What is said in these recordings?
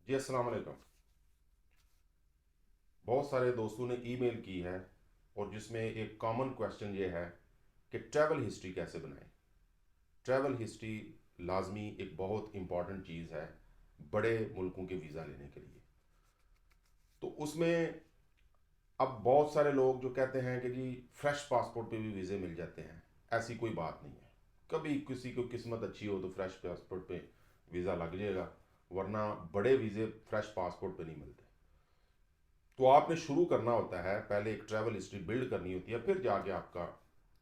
जी अस्सलाम वालेकुम। बहुत सारे दोस्तों ने ईमेल की है और जिसमें एक कॉमन क्वेश्चन ये है कि ट्रैवल हिस्ट्री कैसे बनाएं। ट्रैवल हिस्ट्री लाजमी एक बहुत इम्पॉर्टेंट चीज़ है बड़े मुल्कों के वीज़ा लेने के लिए। तो उसमें अब बहुत सारे लोग जो कहते हैं कि जी फ्रेश पासपोर्ट पे भी वीज़े मिल जाते हैं। ऐसी कोई बात नहीं है। कभी किसी को किस्मत अच्छी हो तो फ्रेश पासपोर्ट पे वीज़ा लग जाएगा, वरना बड़े वीज़े फ्रेश पासपोर्ट पे नहीं मिलते। तो आपने शुरू करना होता है, पहले एक ट्रैवल हिस्ट्री बिल्ड करनी होती है, फिर जाके आपका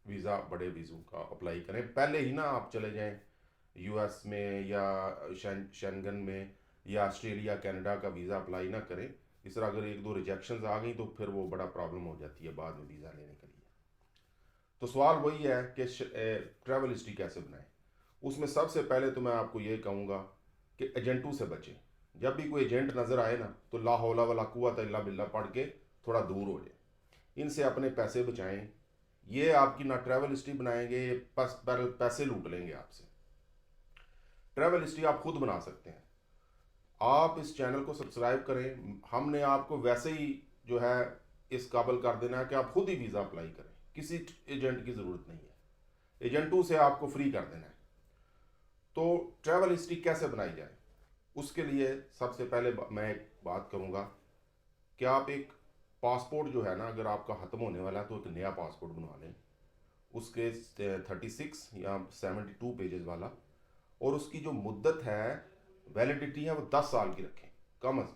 वीज़ा बड़े वीज़ों का अप्लाई करें। पहले ही ना आप चले जाएं यूएस में या शेंगन में या ऑस्ट्रेलिया कनाडा का वीज़ा अप्लाई ना करें। इस तरह अगर एक दो रिजेक्शंस आ गई तो फिर वो बड़ा प्रॉब्लम हो जाती है बाद में वीज़ा लेने के लिए। तो सवाल वही है कि ट्रैवल हिस्ट्री कैसे बनाएं। उसमें सबसे पहले तो मैं आपको ये कहूँगा कि एजेंटों से बचें। जब भी कोई एजेंट नज़र आए ना तो ला हौला वला कुव्वत इल्ला बिल्ला पढ़ के थोड़ा दूर हो जाए। इनसे अपने पैसे बचाएं। ये आपकी ना ट्रैवल हिस्ट्री बनाएंगे, ये पैसे लूट लेंगे आपसे। ट्रैवल हिस्ट्री आप खुद बना सकते हैं। आप इस चैनल को सब्सक्राइब करें। हमने आपको वैसे ही जो है इस काबिल कर देना है कि आप खुद ही वीज़ा अप्लाई करें, किसी एजेंट की ज़रूरत नहीं है। एजेंटों से आपको फ्री कर देना है। तो ट्रैवल हिस्ट्री कैसे बनाई जाए, उसके लिए सबसे पहले मैं एक बात करूँगा कि आप एक पासपोर्ट जो है ना, अगर आपका ख़त्म होने वाला है तो एक नया पासपोर्ट बनवा लें। उसके 36 या 72 पेजेस वाला, और उसकी जो मुद्दत है, वैलिडिटी है, वो 10 साल की रखें कम अज़ कम।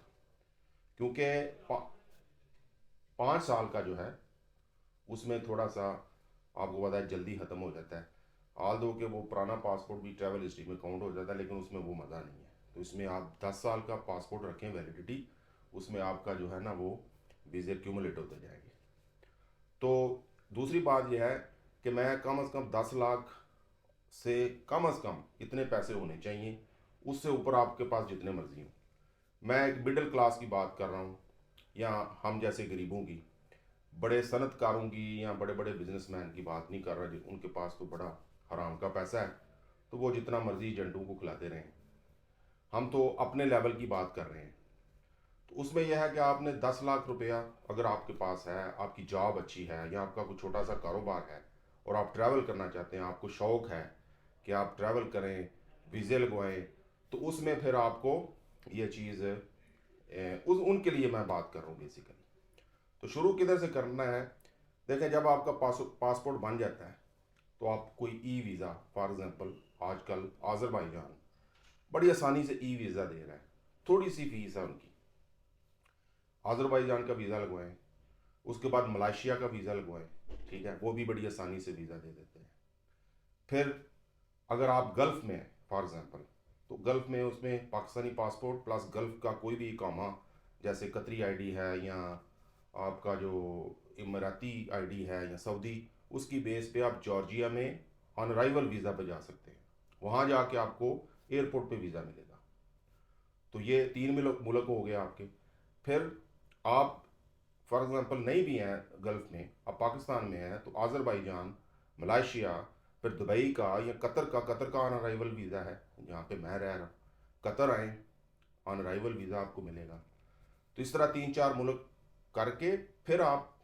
क्योंकि 5 साल का जो है उसमें थोड़ा सा आपको पता है जल्दी ख़त्म हो जाता है। आल दो कि वो पुराना पासपोर्ट भी ट्रैवल हिस्ट्री में काउंट हो जाता है, लेकिन उसमें वो मज़ा नहीं है। तो इसमें आप 10 साल का पासपोर्ट रखें वैलिडिटी। उसमें आपका जो है ना वो वीज़े क्यूमुलेट होते जाएंगे। तो दूसरी बात यह है कि मैं कम अज़ कम 10 लाख से कम इतने पैसे होने चाहिए। उससे ऊपर आपके पास जितने मर्जी हों। मैं एक मिडिल क्लास की बात कर रहा हूँ, या हम जैसे गरीबों की, बड़े सनतकारों की या बड़े बड़े बिजनेसमैन की बात नहीं कर रहा जी, उनके पास तो बड़ा हराम का पैसा है, तो वो जितना मर्जी एजेंटों को खिलाते रहें। हम तो अपने लेवल की बात कर रहे हैं। तो उसमें यह है कि आपने 10 लाख रुपया अगर आपके पास है, आपकी जॉब अच्छी है या आपका कोई छोटा सा कारोबार है और आप ट्रैवल करना चाहते हैं, आपको शौक़ है कि आप ट्रैवल करें, वीज़े लगवाएं, तो उसमें फिर आपको ये चीज़ उस उनके लिए मैं बात कर रहा हूँ बेसिकली। तो शुरू किधर से करना है। देखें, जब आपका पासपोर्ट बन जाता है तो आप कोई ई वीज़ा, फॉर एग्ज़ाम्पल आजकल आज़रबाईजान बड़ी आसानी से ई वीज़ा दे रहा है। थोड़ी सी फीस है उनकी। आज़रबाईजान का वीज़ा लगवाएं, उसके बाद मलेशिया का वीज़ा लगवाएं, ठीक है, वो भी बड़ी आसानी से वीज़ा दे देते हैं। फिर अगर आप गल्फ़ में हैं फॉर एग्ज़ाम्पल, तो गल्फ़ में उसमें पाकिस्तानी पासपोर्ट प्लस गल्फ़ का कोई भी इकामा, जैसे कतरी आईडी है या आपका जो इमराती आईडी है या सऊदी, उसकी बेस पे आप जॉर्जिया में ऑन अराइवल वीज़ा पे जा सकते हैं। वहाँ जाके आपको एयरपोर्ट पे वीज़ा मिलेगा। तो ये 3 मुल्क मुल्क हो गए आपके। फिर आप फॉर एग्ज़ाम्पल नहीं भी हैं गल्फ़ में, आप पाकिस्तान में हैं, तो आज़रबाईजान, मलेशिया, फिर दुबई का या कतर का ऑन अराइवल वीज़ा है, जहाँ पे मैं रह रहा हूँ। कतर आएँ, ऑन अराइवल वीज़ा आपको मिलेगा। तो इस तरह 3-4 मुल्क करके फिर आप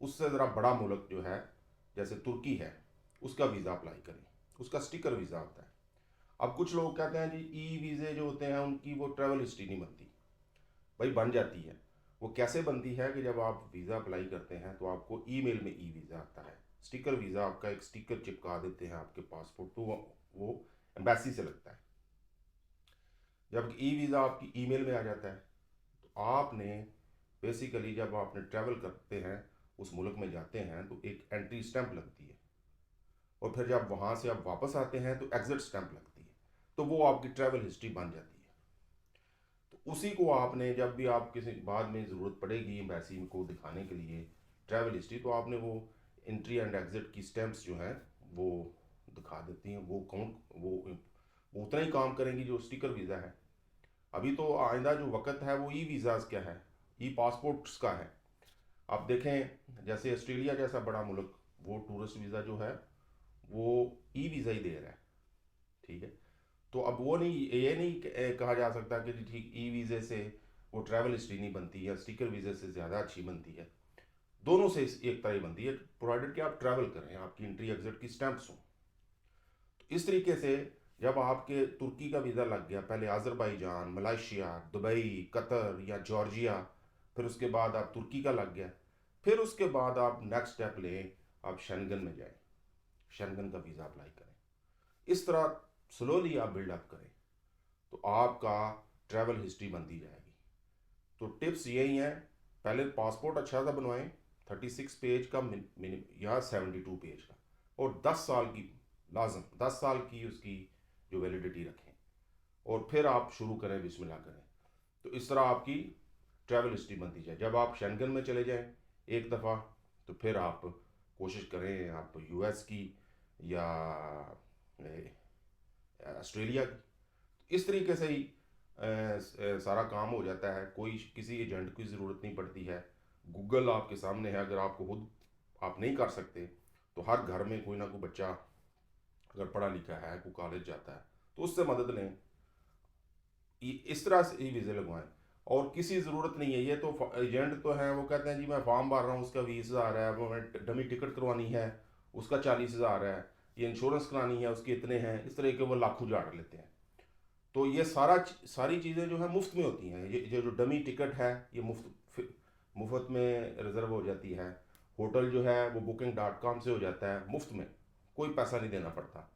उससे ज़रा बड़ा मुल्क जो है, जैसे तुर्की है, उसका वीज़ा अप्लाई करें। उसका स्टिकर वीज़ा होता है। अब कुछ लोग कहते हैं जी ई वीज़े जो होते हैं उनकी वो ट्रैवल हिस्ट्री नहीं बनती। भाई बन जाती है। वो कैसे बनती है कि जब आप वीज़ा अप्लाई करते हैं तो आपको ईमेल में ई वीज़ा आता है। स्टिकर वीज़ा, आपका एक स्टिकर चिपका देते हैं आपके पासपोर्ट, तो वो एम्बेसी से लगता है। जब ई वीज़ा आपकी ईमेल में आ जाता है तो आपने बेसिकली जब आपने ट्रैवल करते हैं, उस मुल्क में जाते हैं, तो एक एंट्री स्टैंप लगती है। और फिर जब वहाँ से आप वापस आते हैं तो एग्ज़िट स्टैंप लगती है। तो वो आपकी ट्रैवल हिस्ट्री बन जाती है। तो उसी को आपने जब भी आप किसी बाद में ज़रूरत पड़ेगी एम्बेसी को दिखाने के लिए ट्रैवल हिस्ट्री, तो आपने वो एंट्री एंड एग्ज़िट की स्टैंप्स जो हैं वो दिखा देती हैं। वो उतना ही काम करेंगी जो स्टिकर वीज़ा है। अभी तो आइंदा जो वक्त है वो ई वीज़ाज़ क्या है, ई पासपोर्ट्स का है। आप देखें जैसे ऑस्ट्रेलिया जैसा बड़ा मुल्क, वो टूरिस्ट वीज़ा जो है वो ई वीज़ा ही दे रहा है, ठीक है। तो अब वो नहीं, ये नहीं कहा जा सकता कि जी ठीक ई वीज़े से वो ट्रैवल हिस्ट्री नहीं बनती या स्टिकर वीज़े से ज़्यादा अच्छी बनती है। दोनों से एक तरह ही बनती है, प्रोवाइडेड कि आप ट्रैवल करें, आपकी एंट्री एग्जिट की स्टैंप्स हों। तो इस तरीके से जब आपके तुर्की का वीज़ा लग गया, पहले आज़रबाईजान, मलेशिया, दुबई, कतर या जॉर्जिया, फिर उसके बाद आप तुर्की का लग गया, फिर उसके बाद आप नेक्स्ट स्टेप लें, आप शेंगन में जाएं, शेंगन का वीज़ा अप्लाई करें। इस तरह स्लोली आप बिल्डअप करें तो आपका ट्रैवल हिस्ट्री बनती जाएगी। तो टिप्स यही हैं, पहले पासपोर्ट अच्छा सा बनवाएं, 36 पेज का या 72 पेज का, और 10 साल की, लाजम 10 साल की उसकी जो वैलिडिटी रखें, और फिर आप शुरू करें, बिस्मिल्लाह करें। तो इस तरह आपकी ट्रैवल हिस्ट्री बनती जाए। जब आप शेंगन में चले जाएं एक दफ़ा, तो फिर आप कोशिश करें आप यूएस की या ऑस्ट्रेलिया की। इस तरीके से ही सारा काम हो जाता है, कोई किसी एजेंट की ज़रूरत नहीं पड़ती है। गूगल आपके सामने है, अगर आपको खुद आप नहीं कर सकते तो हर घर में कोई ना कोई बच्चा अगर पढ़ा लिखा है, कोई कॉलेज जाता है, तो उससे मदद लें। इस तरह से ही वीज़े लगवाएं, और किसी ज़रूरत नहीं है। ये तो एजेंट तो हैं, वो कहते हैं जी मैं फॉर्म भर रहा हूँ, उसका 20,000 है, वो मैं डमी टिकट करवानी है उसका 40,000 है, ये इंश्योरेंस करानी है उसके इतने हैं, इस तरह के वो लाखों झाड़ लेते हैं। तो ये सारी चीज़ें जो है मुफ्त में होती हैं। ये जो डमी टिकट है ये मुफ्त में रिजर्व हो जाती है। होटल जो है वो booking.com से हो जाता है मुफ्त में, कोई पैसा नहीं देना पड़ता।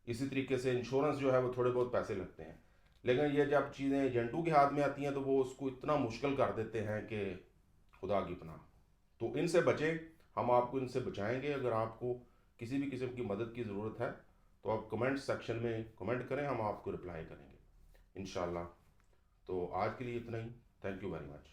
इसी तरीके से इंश्योरेंस जो है वो थोड़े बहुत पैसे लगते हैं, लेकिन ये जब चीज़ें एजेंटों के हाथ में आती हैं तो वो उसको इतना मुश्किल कर देते हैं कि खुदा की पनाह। तो इनसे बचें, हम आपको इनसे बचाएंगे। अगर आपको किसी भी किस्म की मदद की ज़रूरत है तो आप कमेंट सेक्शन में कमेंट करें, हम आपको रिप्लाई करेंगे इंशाल्लाह। तो आज के लिए इतना ही। Thank you very much.